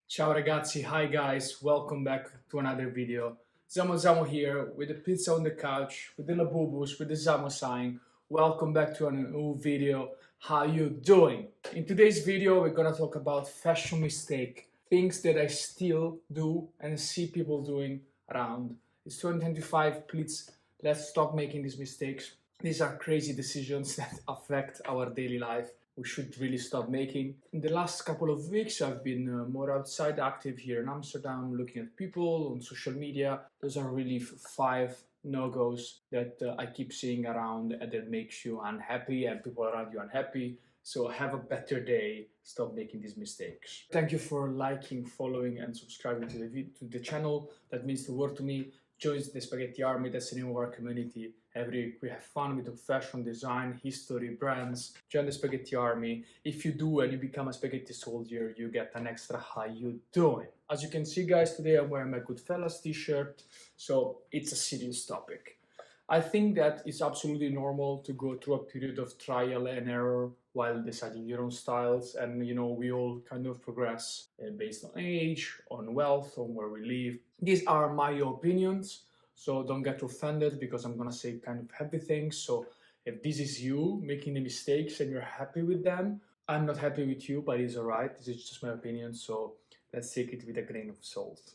Ciao ragazzi, hi guys, welcome back to another video. Zamo here with the pizza on the couch, with the labubus, with the Zamo sign. Welcome back to a new video. How you doing? In today's video, we're gonna talk about fashion mistake, things that I still do and see people doing around. It's 2025, please let's stop making these mistakes. These are crazy decisions that affect our daily life. We should really stop making. In the last couple of weeks, I've been more outside active here in Amsterdam, looking at people on social media. Those are really five no-goes that I keep seeing around and that makes you unhappy and people around you unhappy. So have a better day. Stop making these mistakes. Thank you for liking, following, and subscribing to the channel. That means the world to me. Join the Spaghetti Army. That's the name of our community. Every week we have fun. We do fashion, design, history, brands. Join the Spaghetti Army. If you do and you become a spaghetti soldier, you get an extra how you doing. As you can see, guys, today I'm wearing my Goodfellas t-shirt. So it's a serious topic. I think that it's absolutely normal to go through a period of trial and error while deciding your own styles, and we all kind of progress based on age, on wealth, on where we live. These are my opinions, so don't get offended because I'm gonna say kind of heavy things. So if this is you making the mistakes and you're happy with them, I'm not happy with you, but it's alright. This is just my opinion, so let's take it with a grain of salt.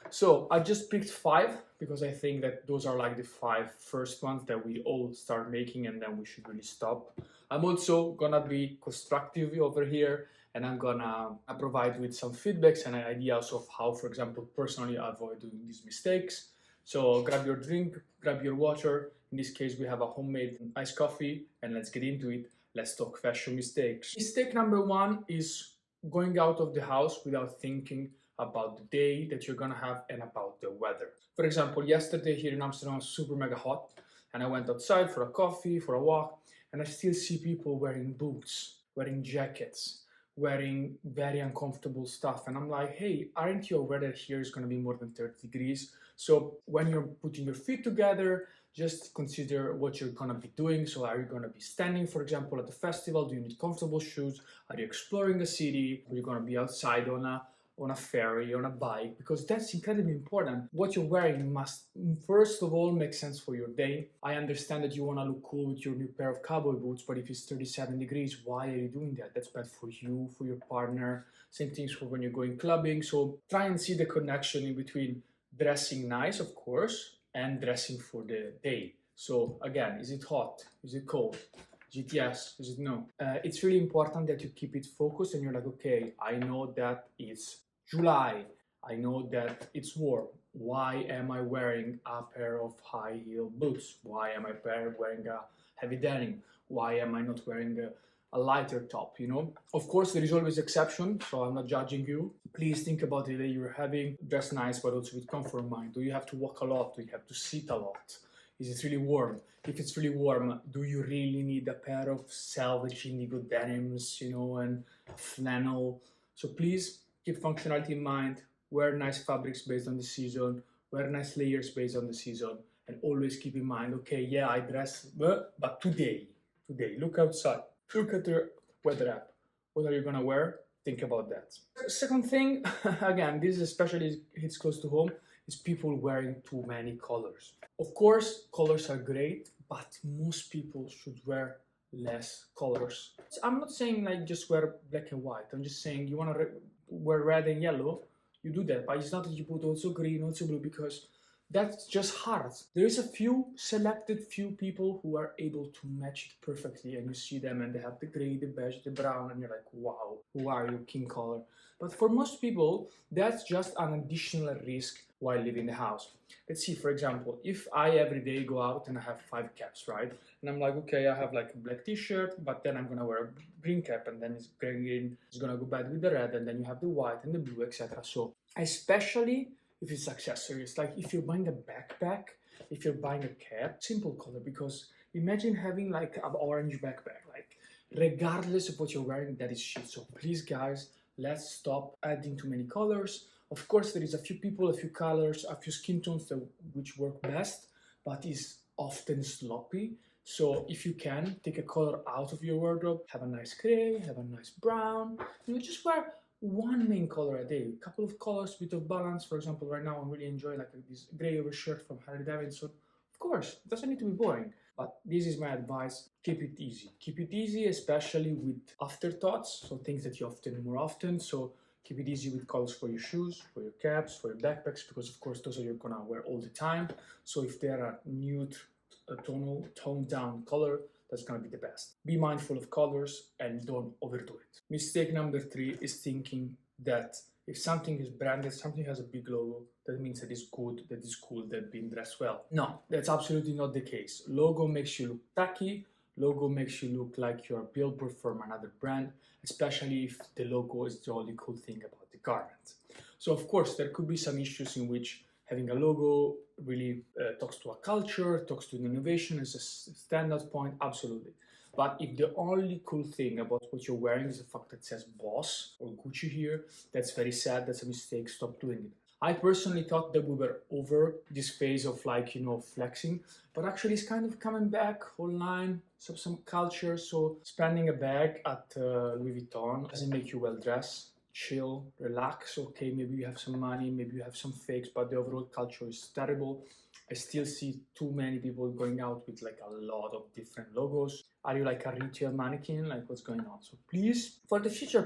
So I just picked five because I think that those are like the five first ones that we all start making and then we should really stop. I'm also gonna be constructive over here and I'm gonna provide with some feedbacks and ideas of how, for example, personally I avoid doing these mistakes. So grab your drink, grab your water. In this case, we have a homemade iced coffee and let's get into it. Let's talk fashion mistakes. Mistake number one is going out of the house without thinking about the day that you're gonna have and about the weather. For example, yesterday here in Amsterdam was super mega hot and I went outside for a coffee, for a walk, and I still see people wearing boots, wearing jackets, wearing very uncomfortable stuff. And I'm like, hey, aren't you aware that here is gonna be more than 30 degrees? So when you're putting your feet together, just consider what you're gonna be doing. So are you gonna be standing, for example, at the festival? Do you need comfortable shoes? Are you exploring a city? Are you gonna be outside on a ferry, on a bike, because that's incredibly important. What you're wearing must, first of all, make sense for your day. I understand that you want to look cool with your new pair of cowboy boots, but if it's 37 degrees, why are you doing that? That's bad for you, for your partner. Same things for when you're going clubbing. So try and see the connection in between dressing nice, of course, and dressing for the day. So again, is it hot? Is it cold? Is it yes? Is it no? It's really important that you keep it focused and you're like, okay, I know that it's July. I know that it's warm. Why am I wearing a pair of high heel boots? Why am I wearing a heavy denim? Why am I not wearing a lighter top, Of course, there is always exception, so I'm not judging you. Please think about the day you're having. Dress nice, but also with comfort in mind. Do you have to walk a lot? Do you have to sit a lot? Is it really warm? If it's really warm, do you really need a pair of salvage indigo denims, and flannel? So please keep functionality in mind, wear nice fabrics based on the season, wear nice layers based on the season, and always keep in mind, okay, yeah, I dress, but today, look outside, look at the weather app. What are you gonna wear? Think about that. Second thing, again, this especially hits close to home, is people wearing too many colors. Of course, colors are great, but most people should wear less colors. I'm not saying like just wear black and white. I'm just saying you want to wear red and yellow, you do that. But it's not that you put also green, also blue, because that's just hard. There is a selected few people who are able to match it perfectly, and you see them and they have the gray, the beige, the brown, and you're like, wow, who are you, king color? But for most people, that's just an additional risk while leaving the house. Let's see, for example, if I every day go out and I have 5 caps, right? And I'm like, okay, I have like a black t-shirt, but then I'm gonna wear a green cap, and then it's green, it's gonna go bad with the red, and then you have the white and the blue, etc. So especially if it's accessories, like if you're buying a backpack, if you're buying a cap, simple color, because imagine having like an orange backpack, like regardless of what you're wearing, that is shit. So please guys, let's stop adding too many colors. Of course, there is a few people, a few colors, a few skin tones which work best, but is often sloppy. So if you can, take a color out of your wardrobe, have a nice gray, have a nice brown, just wear one main color a day, a couple of colors, bit of balance. For example, right now I'm really enjoying like this gray overshirt from Harley Davidson. Of course, it doesn't need to be boring, but this is my advice. Keep it easy. Keep it easy, especially with afterthoughts, so things that you often more often. So keep it easy with colors for your shoes, for your caps, for your backpacks, because of course those are you're gonna wear all the time. So if they're a nude, toned down color, that's gonna be the best. Be mindful of colors and don't overdo it. Mistake number 3 is thinking that if something is branded, something has a big logo, that means that it's good, that it's cool, that being dressed well. No, that's absolutely not the case. Logo makes you look tacky, logo makes you look like you're a billboard from another brand, especially if the logo is the only cool thing about the garment. So of course, there could be some issues in which having a logo really talks to a culture, talks to an innovation as a standout point, absolutely. But if the only cool thing about what you're wearing is the fact that it says Boss or Gucci here, that's very sad, that's a mistake, stop doing it. I personally thought that we were over this phase of like, flexing, but actually it's kind of coming back online, some culture, so spending a bag at Louis Vuitton doesn't make you well dressed. Chill, relax, okay, maybe you have some money, maybe you have some fakes, but the overall culture is terrible. I still see too many people going out with like a lot of different logos. Are you like a retail mannequin? Like what's going on? So please, for the future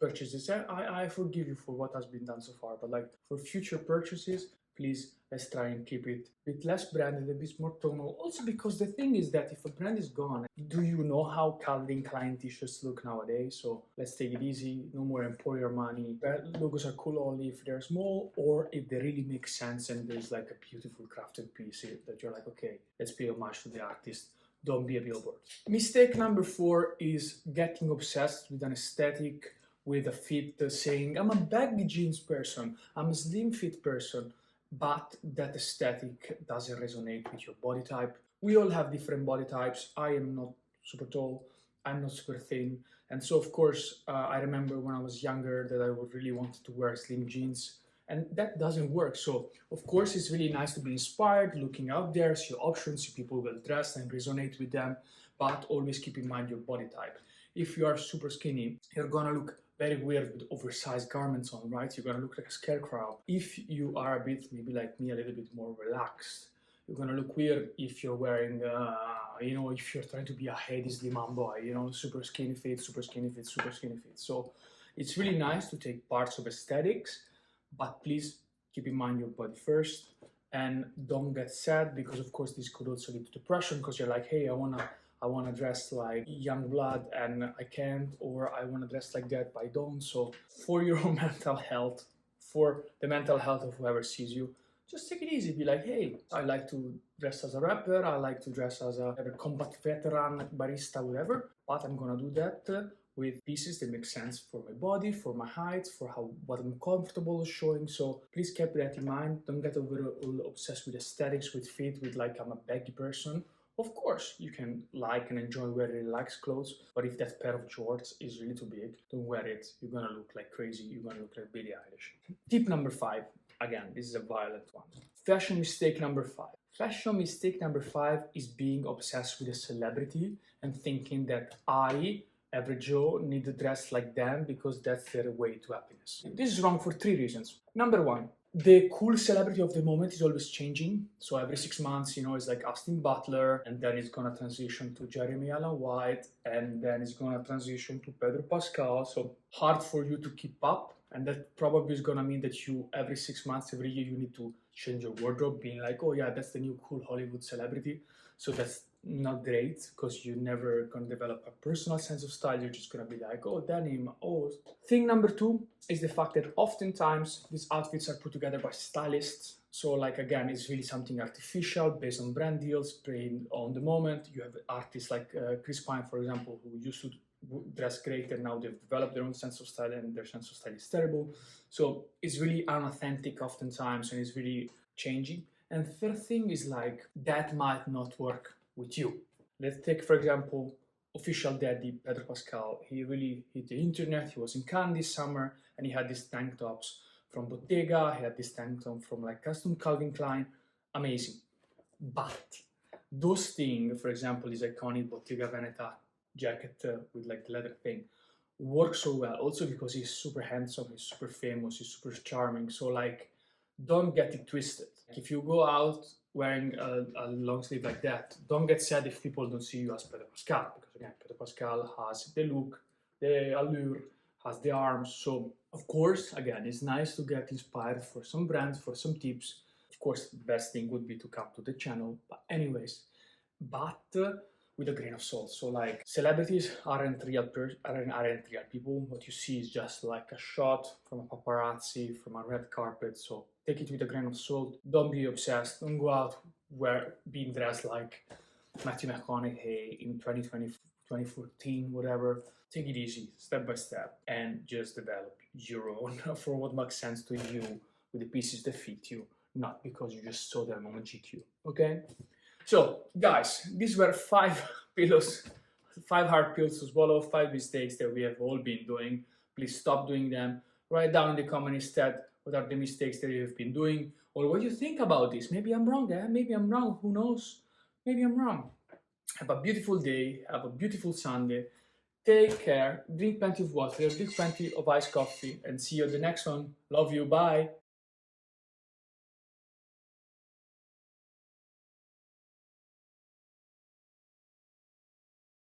purchases, I forgive you for what has been done so far, but like for future purchases, please, let's try and keep it a bit less branded, a bit more tonal. Also because the thing is that if a brand is gone, do you know how Calvin Klein t-shirts look nowadays? So let's take it easy, no more employer money. Logos are cool only if they're small or if they really make sense and there's like a beautiful crafted piece that you're like, okay, let's pay homage to the artist. Don't be a billboard. Mistake number 4 is getting obsessed with an aesthetic, with a fit, saying, I'm a baggy jeans person, I'm a slim fit person, but that aesthetic doesn't resonate with your body type. We all have different body types. I am not super tall, I'm not super thin. And so, of course, I remember when I was younger that I would really wanted to wear slim jeans, and that doesn't work. So, of course, it's really nice to be inspired, looking out there, see options, see people well dressed and resonate with them, but always keep in mind your body type. If you are super skinny, you're gonna look very weird with oversized garments on, right? You're gonna look like a scarecrow. If you are a bit, maybe like me, a little bit more relaxed, you're gonna look weird if you're wearing, if you're trying to be a Hades Slim boy, super skinny fit, super skinny fit, super skinny fit. So it's really nice to take parts of aesthetics, but please keep in mind your body first and don't get sad because of course this could also lead to depression because you're like, hey, I wanna dress like young blood and I can't, or I wanna dress like that but I don't. So for your own mental health, for the mental health of whoever sees you, just take it easy. Be like, hey, I like to dress as a rapper, I like to dress as a combat veteran, barista, whatever, but I'm gonna do that with pieces that make sense for my body, for my height, for what I'm comfortable showing. So please keep that in mind. Don't get overall obsessed with aesthetics, with fit, with like I'm a baggy person. Of course, you can like and enjoy wearing relaxed clothes, but if that pair of shorts is really too big, don't wear it. You're gonna look like crazy. You're gonna look like Billie Eilish. Tip number 5. Again, this is a violent one. Fashion mistake number 5. Fashion mistake number 5 is being obsessed with a celebrity and thinking that average Joe, need to dress like them because that's their way to happiness. This is wrong for 3 reasons. Number 1, the cool celebrity of the moment is always changing. So every 6 months, it's like Austin Butler, and then it's gonna transition to Jeremy Allen White, and then it's gonna transition to Pedro Pascal. So hard for you to keep up. And that probably is gonna mean that you, every 6 months, every year, you need to change your wardrobe, being like, oh yeah, that's the new cool Hollywood celebrity. So that's not great because you're never gonna develop a personal sense of style. You're just gonna be like, oh, denim, oh. Thing number 2 is the fact that oftentimes these outfits are put together by stylists. So like, again, it's really something artificial based on brand deals, playing on the moment. You have artists like Chris Pine, for example, who used to dress great and now they've developed their own sense of style and their sense of style is terrible. So it's really unauthentic oftentimes and it's really changing. And third thing is like, that might not work with you. Let's take, for example, official daddy Pedro Pascal. He really hit the internet. He was in Cannes this summer and he had these tank tops from Bottega. He had this tank top from like custom Calvin Klein. Amazing. But those things, for example, his iconic Bottega Veneta jacket with like the leather thing, works so well. Also because he's super handsome, he's super famous, he's super charming. So like, don't get it twisted. If you go out wearing a long sleeve like that, don't get sad if people don't see you as Pedro Pascal, because again, Pedro Pascal has the look, the allure, has the arms. So of course, again, it's nice to get inspired for some brands, for some tips. Of course, the best thing would be to come to the channel. But anyways, but with a grain of salt. So like, celebrities aren't real people. What you see is just like a shot from a paparazzi, from a red carpet. So take it with a grain of salt. Don't be obsessed. Don't go out being dressed like Matthew McConaughey in 2020, 2014, whatever. Take it easy, step by step, and just develop your own for what makes sense to you, with the pieces that fit you, not because you just saw them on a GQ. Okay? So, guys, these were 5 pillows, 5 hard pills to swallow, 5 mistakes that we have all been doing. Please stop doing them. Write down in the comment instead what are the mistakes that you have been doing, or what you think about this. Maybe I'm wrong, maybe I'm wrong, who knows? Maybe I'm wrong. Have a beautiful day, have a beautiful Sunday. Take care, drink plenty of water, drink plenty of iced coffee, and see you at the next one. Love you, bye.